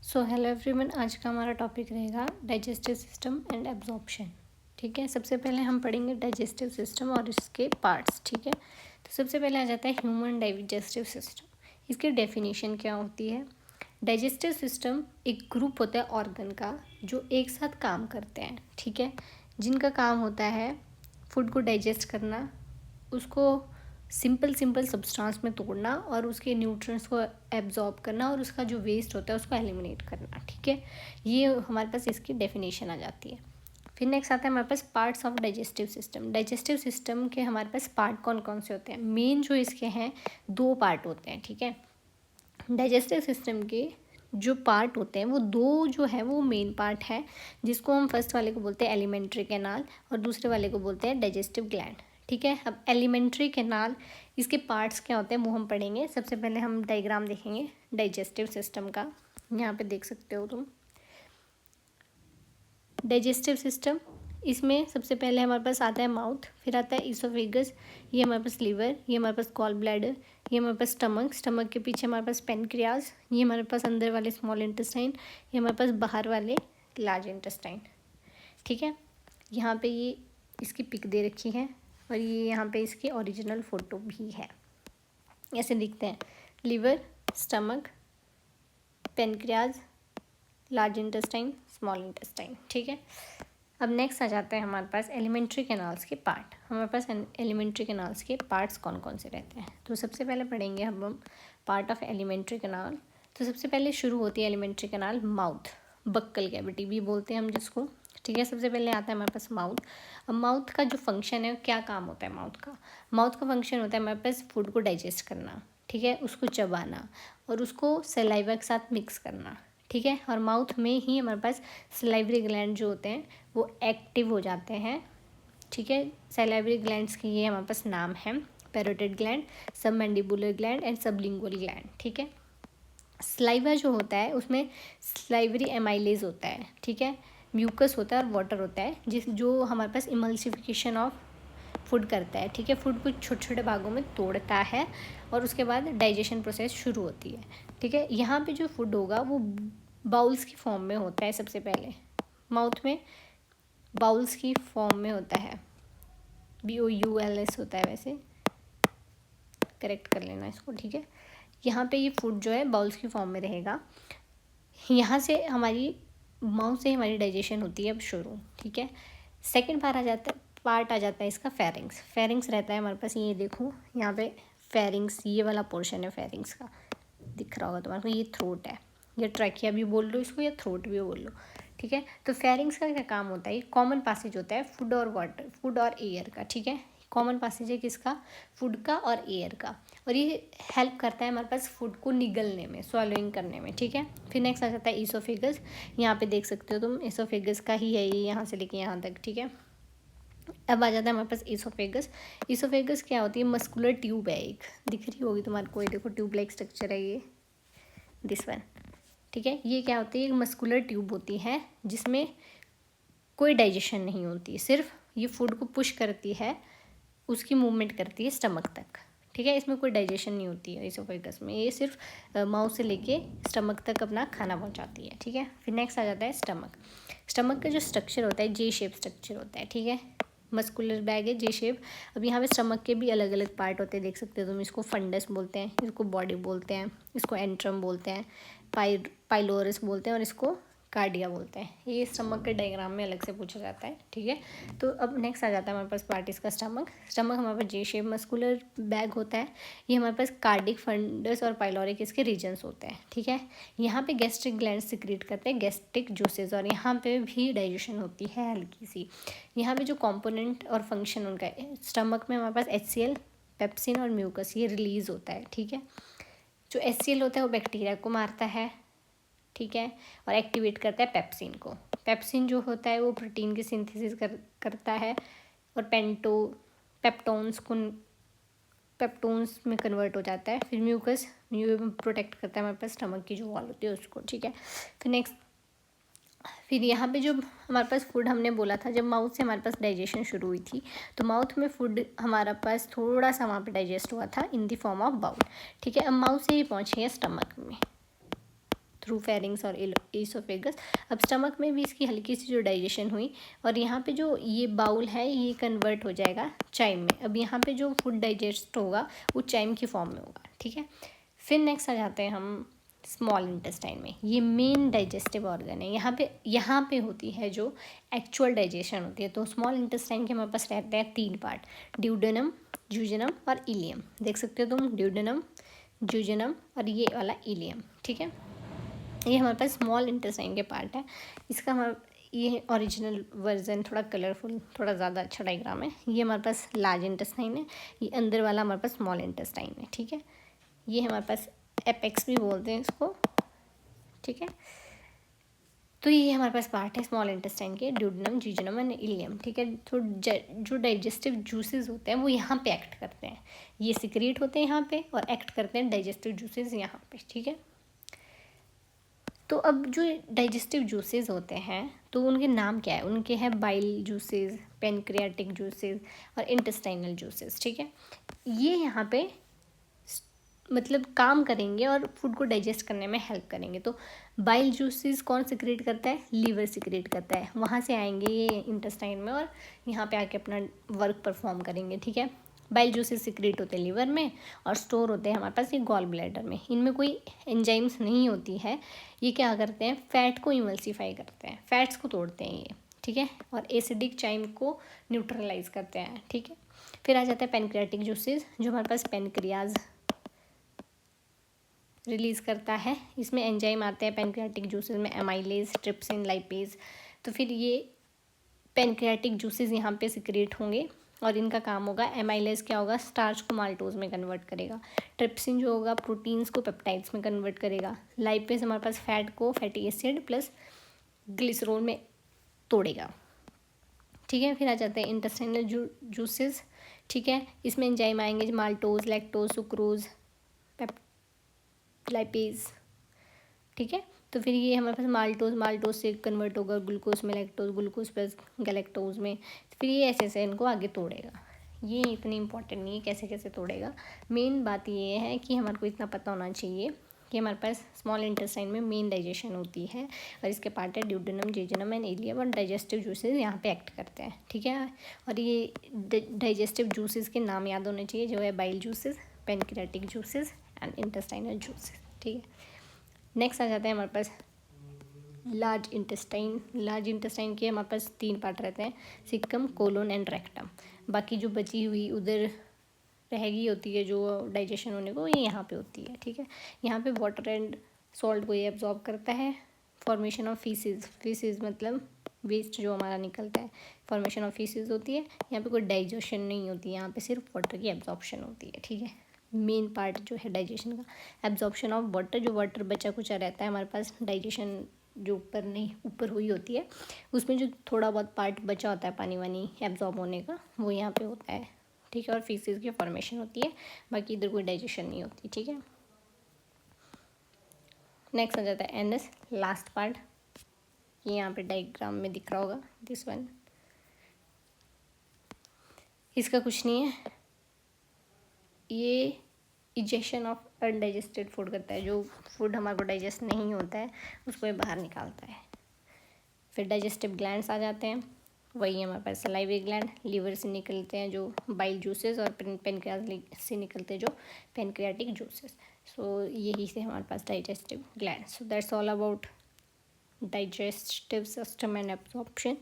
So hello everyone, आज का हमारा टॉपिक रहेगा डाइजेस्टिव सिस्टम एंड एब्जॉर्प्शन। ठीक है, सबसे पहले हम पढ़ेंगे डाइजेस्टिव सिस्टम और इसके पार्ट्स। ठीक है, तो सबसे पहले आ जाता है ह्यूमन डाइजेस्टिव सिस्टम। इसकी डेफिनेशन क्या होती है? डाइजेस्टिव सिस्टम एक ग्रुप होता है ऑर्गन का जो एक साथ काम करते हैं। ठीक है, जिनका काम होता है फूड को डाइजेस्ट करना, उसको सिंपल सिंपल सब्सटेंस में तोड़ना और उसके न्यूट्रिएंट्स को एब्जॉर्ब करना और उसका जो वेस्ट होता है उसको एलिमिनेट करना। ठीक है, ये हमारे पास इसकी डेफिनेशन आ जाती है। फिर नेक्स्ट आता है हमारे पास parts of digestive system. Digestive system के हमारे पास पार्ट कौन कौन से होते हैं? मेन जो इसके हैं 2 पार्ट होते हैं। ठीक है, डाइजेस्टिव सिस्टम के जो पार्ट होते हैं वो 2 जो है वो मेन पार्ट है, जिसको हम फर्स्ट वाले को बोलते हैं एलिमेंट्री कैनाल और दूसरे वाले को बोलते हैं डाइजेस्टिव ग्लैंड। ठीक है, अब एलिमेंट्री कैनाल, इसके पार्ट्स क्या होते हैं वो हम पढ़ेंगे। सबसे पहले हम डायग्राम देखेंगे डाइजेस्टिव सिस्टम का। यहाँ पे देख सकते हो तुम डाइजेस्टिव सिस्टम। इसमें सबसे पहले हमारे पास आता है माउथ, फिर आता है ईसोफेगस, ये हमारे पास लीवर, ये हमारे पास गॉल ब्लैडर, ये हमारे पास स्टमक, स्टमक के पीछे हमारे पास पेनक्रियाज, ये हमारे पास अंदर वाले स्मॉल इंटेस्टाइन, ये हमारे पास बाहर वाले लार्ज इंटेस्टाइन। ठीक है, यहाँ पे ये इसकी पिक दे रखी है और ये यहाँ पे इसकी ओरिजिनल फ़ोटो भी है। ऐसे दिखते हैं liver, stomach, pancreas, large intestine, small intestine. ठीक है, अब नेक्स्ट आ जाता है हमारे पास एलिमेंट्री कैनाल्स के पार्ट। हमारे पास एलिमेंट्री कैनाल्स के पार्ट्स कौन कौन से रहते हैं? तो सबसे पहले पढ़ेंगे हम पार्ट ऑफ एलिमेंट्री कैनाल। तो सबसे पहले शुरू होती है alimentary canal mouth, buccal cavity भी बोलते हैं हम जिसको। ठीक है, सबसे पहले आता है हमारे पास माउथ। अब माउथ का जो फंक्शन है, क्या काम होता है माउथ का? माउथ का फंक्शन होता है हमारे पास फूड को डाइजेस्ट करना। ठीक है, उसको चबाना और उसको सलाइवा के साथ मिक्स करना। ठीक है, और माउथ में ही हमारे पास सलाइवरी ग्लैंड जो होते हैं वो एक्टिव हो जाते हैं। ठीक है, सलाइवरी ग्लैंड्स के ये हमारे पास नाम है parotid gland, submandibular gland and sublingual gland. ठीक है, सलाइवा जो होता है उसमें सलाइवरी एमाइलेज होता है। ठीक है, म्यूकस होता है और वाटर होता है जो हमारे पास इमल्सिफिकेशन ऑफ फूड करता है। ठीक है, फूड को छोटे छोटे भागों में तोड़ता है और उसके बाद डाइजेशन प्रोसेस शुरू होती है। ठीक है, यहाँ पे जो फूड होगा वो बाउल्स की फॉर्म में होता है। सबसे पहले माउथ में बाउल्स की फॉर्म में होता है, BOULS होता है, वैसे करेक्ट कर लेना इसको। ठीक है, यहाँ पे ये फूड जो है बाउल्स की फॉर्म में रहेगा। यहाँ से हमारी माउथ से हमारी डाइजेशन होती है अब शुरू। ठीक है, सेकेंड पार्ट आ जाता है इसका फेरिंग्स। फेरिंग्स रहता है हमारे पास, ये देखो यहाँ पे फेरिंग्स, ये वाला पोर्शन है फेरिंग्स का, दिख रहा होगा तुम्हारे को। ये थ्रोट है, या ट्रैकिया भी बोल लो इसको या थ्रोट भी बोल लो। ठीक है, तो फेरिंग्स का क्या काम होता है? ये कॉमन पासेज होता है फूड और वाटर, फूड और एयर का। ठीक है, कॉमन पासेज है किसका? फूड का और एयर का, और ये हेल्प करता है हमारे पास फूड को निगलने में, स्वॉलोइंग करने में। ठीक है, फिर नेक्स्ट आ जाता है ईसोफेगस। यहाँ पे देख सकते हो तुम, ईसोफेगस का ही है ये, यहाँ से लेके यहाँ तक। ठीक है, अब आ जाता है हमारे पास ईसोफेगस। ईसोफेगस क्या होती है? मस्कुलर ट्यूब है, एक दिख रही होगी तुम्हारे को, ये देखो ट्यूब लाइक स्ट्रक्चर है ये, दिस वन। ठीक है, ये क्या होती है? एक मस्कुलर ट्यूब होती है जिसमें कोई डाइजेशन नहीं होती, सिर्फ ये फूड को पुश करती है, उसकी मूवमेंट करती है स्टमक तक। ठीक है, इसमें कोई डाइजेशन नहीं होती है ईसोफेगस में, ये सिर्फ माउथ से लेके स्टमक तक अपना खाना पहुंचाती है। ठीक है, फिर नेक्स्ट आ जाता है स्टमक। स्टमक का जो स्ट्रक्चर होता है जे शेप स्ट्रक्चर होता है। ठीक है, मस्कुलर बैग है, जे शेप। अब यहाँ पे स्टमक के भी अलग अलग पार्ट होते हैं, देख सकते हो तुम। इसको फंडस बोलते हैं, इसको बॉडी बोलते हैं, इसको एंट्रम बोलते हैं, पाइलोरस बोलते हैं और इसको कार्डिया बोलते हैं। ये स्टमक के डायग्राम में अलग से पूछा जाता है। ठीक है, तो अब नेक्स्ट आ जाता है हमारे पास पार्ट इसका स्टमक। स्टमक हमारे पास जे शेप मस्कुलर बैग होता है, ये हमारे पास कार्डिक, फंडस और पाइलोरिक इसके रीजन्स होते हैं। ठीक है, यहाँ पे गैस्ट्रिक ग्लैंड सिक्रीट करते हैं गैस्ट्रिक जूसेस, और यहाँ पे भी डाइजेशन होती है हल्की सी। यहाँ पे जो कॉम्पोनेंट और फंक्शन उनका, स्टमक में हमारे पास HCl, पेप्सिन और म्यूकस, ये रिलीज होता है। ठीक है, जो HCl होता है वो बैक्टीरिया को मारता है। ठीक है, और एक्टिवेट करता है पेप्सिन को। पेप्सिन जो होता है वो प्रोटीन की सिंथेसिस करता है और पेप्टोन्स में कन्वर्ट हो जाता है। फिर म्यूकस प्रोटेक्ट करता है हमारे पास स्टमक की जो वॉल होती है उसको। ठीक है, फिर नेक्स्ट, फिर यहाँ पे जो हमारे पास फूड हमने बोला था, जब माउथ से हमारे पास डाइजेशन शुरू हुई थी तो माउथ में फूड हमारा पास थोड़ा सा वहाँ पे डाइजेस्ट हुआ था in the form of bowel. ठीक है, अब माउथ से ही पहुँची है स्टमक में, थ्रू फेरिंग्स और ईसोफेगस। अब स्टमक में भी इसकी हल्की सी जो डाइजेशन हुई और यहाँ पे जो ये बाउल है ये कन्वर्ट हो जाएगा चाइम में। अब यहाँ पे जो फूड डाइजेस्ट होगा वो चाइम की फॉर्म में होगा, ठीक है। फिर नेक्स्ट आ जाते हैं हम स्मॉल इंटेस्टाइन में। ये मेन डाइजेस्टिव ऑर्गन है, यहाँ पे होती है जो एक्चुअल डाइजेशन होती है। तो स्मॉल इंटेस्टाइन के हमारे पास रहते हैं 3 पार्ट, ड्यूडेनम, जूजेनम और इलियम। देख सकते हो तुम, ड्यूडेनम, जूजेनम और ये वाला इलियम, ठीक है। ये हमारे पास स्मॉल इंटेस्टाइन के पार्ट है। इसका हमारा ये ओरिजिनल वर्जन थोड़ा कलरफुल, थोड़ा ज़्यादा अच्छा डायग्राम है। ये हमारे पास लार्ज इंटेस्टाइन है, ये अंदर वाला हमारे पास स्मॉल इंटेस्टाइन है, ठीक है। ये हमारे पास एपेक्स भी बोलते हैं इसको, ठीक है। तो ये हमारे पास पार्ट है स्मॉल इंटेस्टाइन के, ड्यूडेनम, जीजनम एंड इलियम, ठीक है। तो जो डाइजेस्टिव जूसेस होते हैं वो यहाँ पे एक्ट करते हैं, ये सिक्रेट होते हैं यहाँ पे और एक्ट करते हैं डाइजेस्टिव जूसेस यहाँ पे, ठीक है। तो अब जो डाइजेस्टिव जूसेस होते हैं तो उनके नाम क्या है, उनके हैं बाइल जूसेस, पेनक्रियाटिक जूसेस और इंटेस्टाइनल जूसेस, ठीक है। ये यहाँ पे मतलब काम करेंगे और फूड को डाइजेस्ट करने में हेल्प करेंगे। तो बाइल जूसेस कौन सिक्रेट करता है, लीवर सिक्रेट करता है। वहाँ से आएंगे ये इंटेस्टाइन में और यहाँ पे आके अपना वर्क परफॉर्म करेंगे, ठीक है। बाइल जूसेस सिक्रेट होते हैं लीवर में और स्टोर होते हैं हमारे पास ये गॉल ब्लैडर में। इनमें कोई एंजाइम्स नहीं होती है, ये क्या करते हैं, फैट को इमल्सीफाई करते हैं, फैट्स को तोड़ते हैं ये, ठीक है, और एसिडिक चाइम को न्यूट्रलाइज करते हैं, ठीक है। फिर आ जाता है पेनक्रियाटिक जूसेस, जो हमारे पास पेनक्रियाज रिलीज़ करता है। इसमें एंजाइम आते हैं पेनक्रियाटिक जूसेस में, एमाइलेज, ट्रिप्सिन, लाइपेज। तो फिर ये पेनक्रियाटिक जूसेस यहाँ पे सिक्रेट होंगे और इनका काम होगा, एमाइलेज क्या होगा, स्टार्च को माल्टोज में कन्वर्ट करेगा, ट्रिप्सिन जो होगा प्रोटीन्स को पेप्टाइड्स में कन्वर्ट करेगा, लाइपेज हमारे पास फैट को फैटी एसिड प्लस ग्लिसरॉल में तोड़ेगा, ठीक है। फिर आ जाते हैं इंटेस्टाइनल जूसेस, ठीक है। इसमें एंजाइम आएंगे माल्टोज, लैक्टोज, सुक्रोज, लाइपेज, ठीक है। तो फिर ये हमारे पास माल्टोज से कन्वर्ट होगा ग्लूकोज में, लैक्टोज, ग्लूकोज प्लस गैलेक्टोज में। तो फिर ये ऐसे ऐसे इनको आगे तोड़ेगा। ये इतनी इंपॉर्टेंट नहीं है कैसे कैसे तोड़ेगा, मेन बात ये है कि हमारे को इतना पता होना चाहिए कि हमारे पास स्मॉल इंटेस्टाइन में मेन डाइजेशन होती है और इसके पार्ट है ड्यूडेनम, जेजुनम एंड इलियम और डाइजेस्टिव जूसेस यहाँ पे एक्ट करते हैं, ठीक है। और ये डाइजेस्टिव जूसेस के नाम याद होने चाहिए, जो है bile juices, pancreatic juices and intestinal juices, ठीक है। नेक्स्ट आ जाते हैं हमारे पास लार्ज इंटेस्टाइन। लार्ज इंटेस्टाइन के हमारे पास 3 पार्ट रहते हैं, सिक्कम, कोलोन एंड रेक्टम। बाकी जो बची हुई उधर रहेगी होती है जो डाइजेशन होने को, ये यहाँ पे होती है, ठीक है। यहाँ पे वाटर एंड सॉल्ट को ये एब्जॉर्ब करता है। फॉर्मेशन ऑफ फीसिस मतलब वेस्ट जो हमारा निकलता है, फॉर्मेशन ऑफ फीसिस होती है। यहाँ पे कोई डाइजेशन नहीं होती है, यहाँ पे सिर्फ वाटर की एब्जॉर्प्शन होती है, ठीक है। मेन पार्ट जो है डाइजेशन का, एब्जॉर्प्शन ऑफ वाटर, जो वाटर बचा कुचा रहता है हमारे पास, डाइजेशन जो ऊपर हुई होती है उसमें जो थोड़ा बहुत पार्ट बचा होता है पानी वानी एब्जॉर्ब होने का, वो यहाँ पे होता है, ठीक है। और फीसिस की फॉर्मेशन होती है, बाकी इधर कोई डाइजेशन नहीं होती, ठीक है। नेक्स्ट आ जाता है एनस, लास्ट पार्ट। ये यहाँ पे डायग्राम में दिख रहा होगा, दिस वन। इसका कुछ नहीं है, ये इजेक्शन ऑफ अनडाइजेस्टेड फूड करता है, जो फूड हमारे को डाइजेस्ट नहीं होता है उसको ये बाहर निकालता है। फिर डाइजेस्टिव ग्लैंड्स आ जाते हैं, वही हमारे पास सलाइवरी ग्लैंड, लीवर से निकलते हैं जो बाइल जूसेस और पेनक्रियाज से निकलते हैं जो पेनक्रियाटिक जूसेस। सो यही से हमारे पास digestive gland. So that's all about digestive system and absorption.